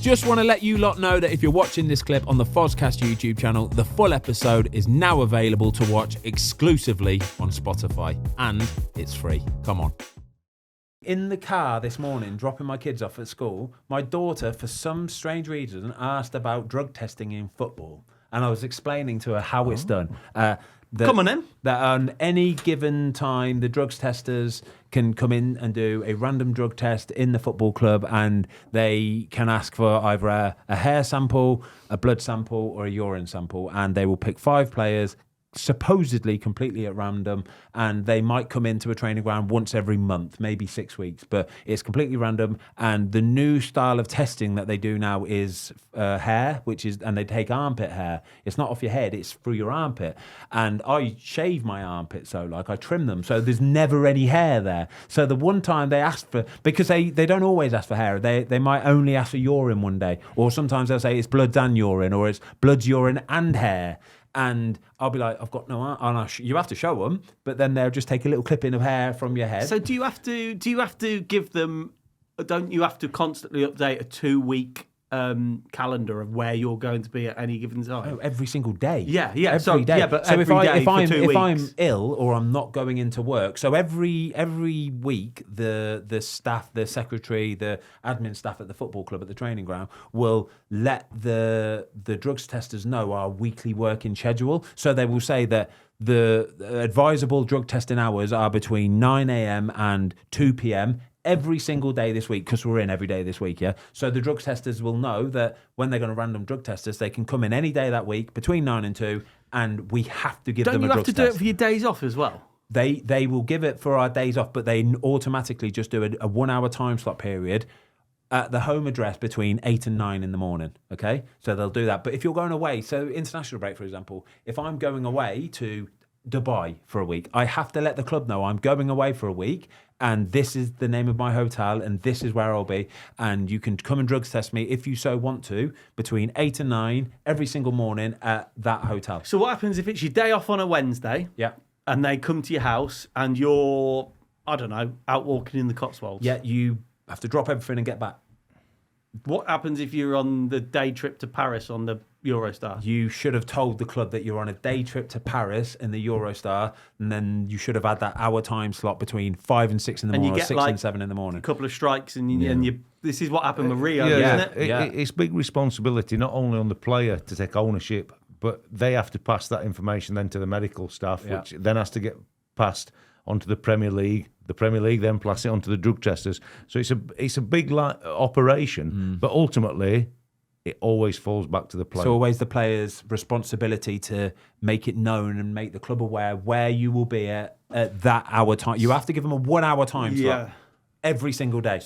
Just want to let you lot know that if you're watching this clip on the Fozcast YouTube channel, the full episode is now available to watch exclusively on Spotify, and it's free. Come on. In the car this morning, dropping my kids off at school, my daughter, for some strange reason, asked about drug testing in football. And I was explaining to her how it's done. Come on then. That on any given time, the drugs testers can come in and do a random drug test in the football club, and they can ask for either a hair sample, a blood sample, or a urine sample. And they will pick 5 players, supposedly completely at random, and they might come into a training ground once every month, maybe 6 weeks, but it's completely random. And the new style of testing that they do now is hair, and they take armpit hair. It's not off your head, it's through your armpit. And I shave my armpits, so I trim them, so there's never any hair there. So the one time they asked for, because they don't always ask for hair, they might only ask for urine one day, or sometimes they'll say it's blood and urine, or it's blood, urine and hair. And I'll be like, I've got no hair. And you have to show them, but then they'll just take a little clipping of hair from your head. So do you have to give them? Don't you have to constantly update a 2-week calendar of where you're going to be at any given time? Oh, every single day. Yeah. Every day. Yeah, but so if I'm weeks. ill or I'm not going into work, so every week the staff, the secretary, the admin staff at the football club at the training ground will let the drugs testers know our weekly working schedule. So they will say that the advisable drug testing hours are between 9 a.m. and 2 p.m. every single day this week, because we're in every day this week, yeah? So the drug testers will know that when they're going to random drug test us, they can come in any day that week between 9 and 2, and we have to give them a drug test. Don't you have to do it for your days off as well? They will give it for our days off, but they automatically just do a 1 hour time slot period at the home address between 8 and 9 in the morning, okay? So they'll do that. But if you're going away, so international break, for example, if I'm going away to Dubai for a week, I have to let the club know I'm going away for a week, and this is the name of my hotel, and this is where I'll be, and you can come and drugs test me if you so want to between 8 and 9 every single morning at that hotel. So what happens if it's your day off on a Wednesday? Yeah. And they come to your house and you're, I don't know, out walking in the Cotswolds? Yeah, you have to drop everything and get back. What happens if you're on the day trip to Paris on the Eurostar? You should have told the club that you're on a day trip to Paris in the Eurostar, and then you should have had that hour time slot between 5 and 6 in the morning, or 6 and 7 in the morning. A couple of strikes, and you. This is what happened with Rio, isn't it? It's big responsibility, not only on the player to take ownership, but they have to pass that information then to the medical staff, which then has to get passed onto the Premier League. The Premier League then pass it onto the drug testers. So it's a big operation, but ultimately it always falls back to the player. It's always the player's responsibility to make it known and make the club aware where you will be at that hour time. You have to give them a 1 hour time slot every single day.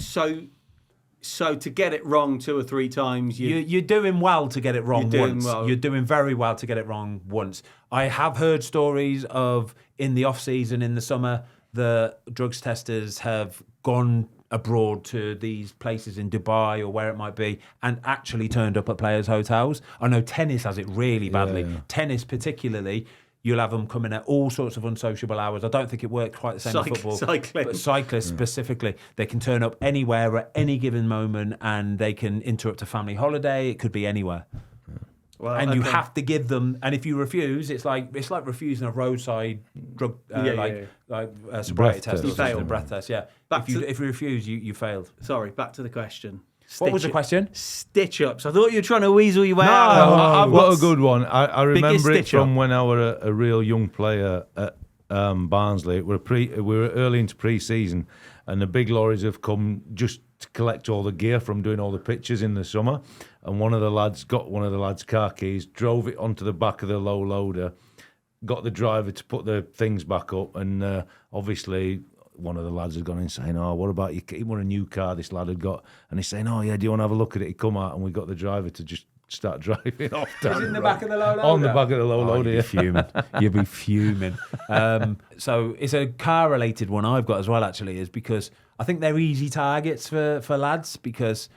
So to get it wrong 2 or 3 times, you're doing well to get it wrong once. You're doing very well to get it wrong once. I have heard stories of in the off season, in the summer, the drugs testers have gone abroad to these places in Dubai or where it might be and actually turned up at players' hotels. I know tennis has it really badly. Yeah. Tennis particularly, you'll have them coming at all sorts of unsociable hours. I don't think it works quite the same as football. Cycling. But cyclists specifically, they can turn up anywhere at any given moment, and they can interrupt a family holiday. It could be anywhere. Well, and you have to give them, and if you refuse, it's like refusing a roadside drug sobriety test. You failed. A breath test, yeah. If you refuse, you failed. Sorry, back to the question. What was the question? Stitch-ups. I thought you were trying to weasel your way out. I've got a good one. I remember it from when I was a real young player at Barnsley. We were early into pre-season, and the big lorries have come just to collect all the gear from doing all the pictures in the summer. And one of the lads got one of the lads' car keys, drove it onto the back of the low loader, got the driver to put the things back up, and obviously one of the lads had gone in saying, "Oh, what about you? He won a new car, this lad had got." And he's saying, "Oh, yeah, do you want to have a look at it?" He come out, and we got the driver to just start driving off. Was in the back of the low loader? On the back of the low loader, you'd be fuming. You'd be fuming. So it's a car-related one I've got as well, actually, is because I think they're easy targets for lads, because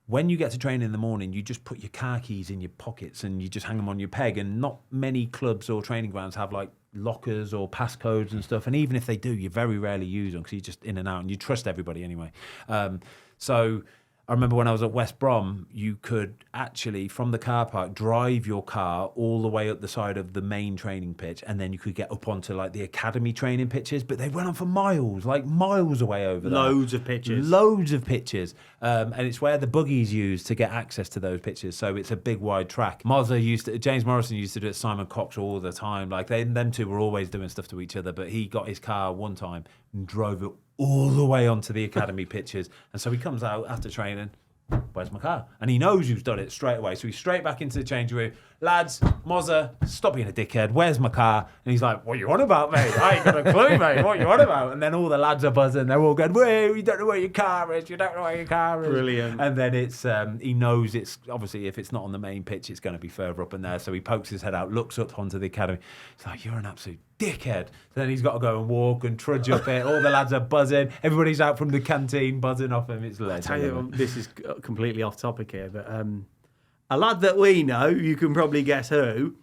when you get to train in the morning, you just put your car keys in your pockets and you just hang them on your peg, and not many clubs or training grounds have like lockers or passcodes and stuff, and even if they do, you very rarely use them because you're just in and out and you trust everybody anyway. So I remember when I was at West Brom, you could actually, from the car park, drive your car all the way up the side of the main training pitch, and then you could get up onto like the academy training pitches, but they went on for miles, like miles away over there. Loads of pitches. And it's where the buggies use to get access to those pitches, so it's a big wide track. James Morrison used to do it, Simon Cox all the time. Like them two were always doing stuff to each other, but he got his car one time and drove it all the way onto the academy pitches. And so he comes out after training, where's my car? And he knows who's done it straight away. So he's straight back into the changing room. Lads, Mozza, stop being a dickhead. Where's my car? And he's like, what you on about, mate? I ain't got a clue, mate. What you on about? And then all the lads are buzzing. They're all going, wait, you don't know where your car is. You don't know where your car is. Brilliant. And then it's, he knows it's, obviously, if it's not on the main pitch, it's going to be further up in there. So he pokes his head out, looks up onto the academy. He's like, you're an absolute dickhead. So then he's got to go and walk and trudge up it. All the lads are buzzing. Everybody's out from the canteen buzzing off him. It's legendary. I tell you, this is completely off topic here, but a lad that we know, you can probably guess who,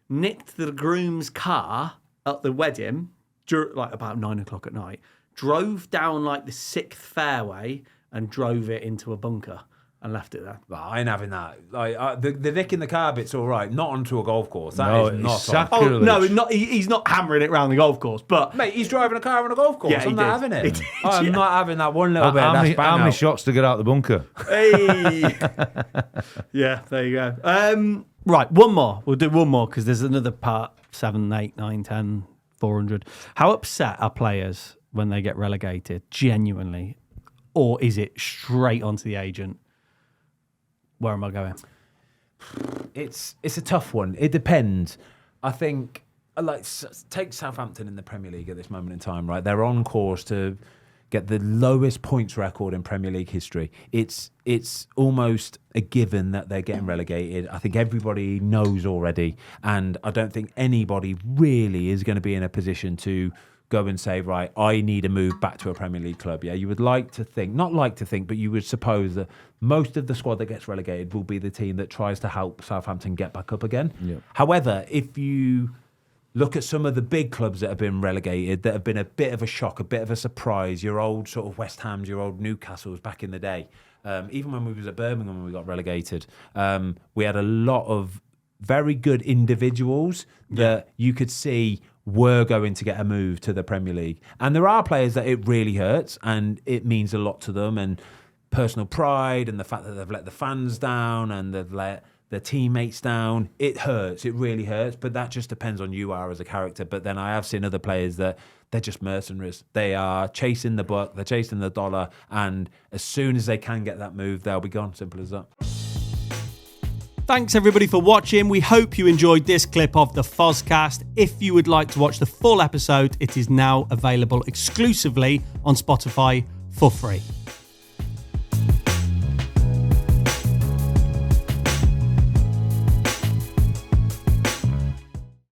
nicked the groom's car at the wedding, like about 9 o'clock at night, drove down like the 6th fairway and drove it into a bunker and left it there. Well, I ain't having that. Like the nick in the car bit's all right, not onto a golf course. That is not sacrilege. Oh, no, he's not hammering it around the golf course, but mate, he's driving a car on a golf course. Yeah, I'm not having it. I'm yeah. not having that one little bit. How many shots to get out the bunker? Hey. Yeah, there you go. Right, one more. We'll do one more because there's another part 7, 8, 9, 10, 400. How upset are players when they get relegated, genuinely? Or is it straight onto the agent? Where am I going? It's a tough one. It depends. I think, like, take Southampton in the Premier League at this moment in time, right? They're on course to get the lowest points record in Premier League history. It's almost a given that they're getting relegated. I think everybody knows already, and I don't think anybody really is going to be in a position to go and say, right, I need a move back to a Premier League club. Yeah, you would like to think, not like to think, but you would suppose that most of the squad that gets relegated will be the team that tries to help Southampton get back up again. Yeah. However, if you look at some of the big clubs that have been relegated, that have been a bit of a shock, a bit of a surprise, your old sort of West Hams, your old Newcastles back in the day, even when we was at Birmingham when we got relegated, we had a lot of very good individuals that you could see were going to get a move to the Premier League. And there are players that it really hurts and it means a lot to them, and personal pride and the fact that they've let the fans down and they've let their teammates down. It hurts. It really hurts. But that just depends on you are as a character. But then I have seen other players that they're just mercenaries. They are chasing the buck, they're chasing the dollar, and as soon as they can get that move, they'll be gone. Simple as that. Thanks everybody for watching. We hope you enjoyed this clip of the Fozcast. If you would like to watch the full episode, it is now available exclusively on Spotify for free.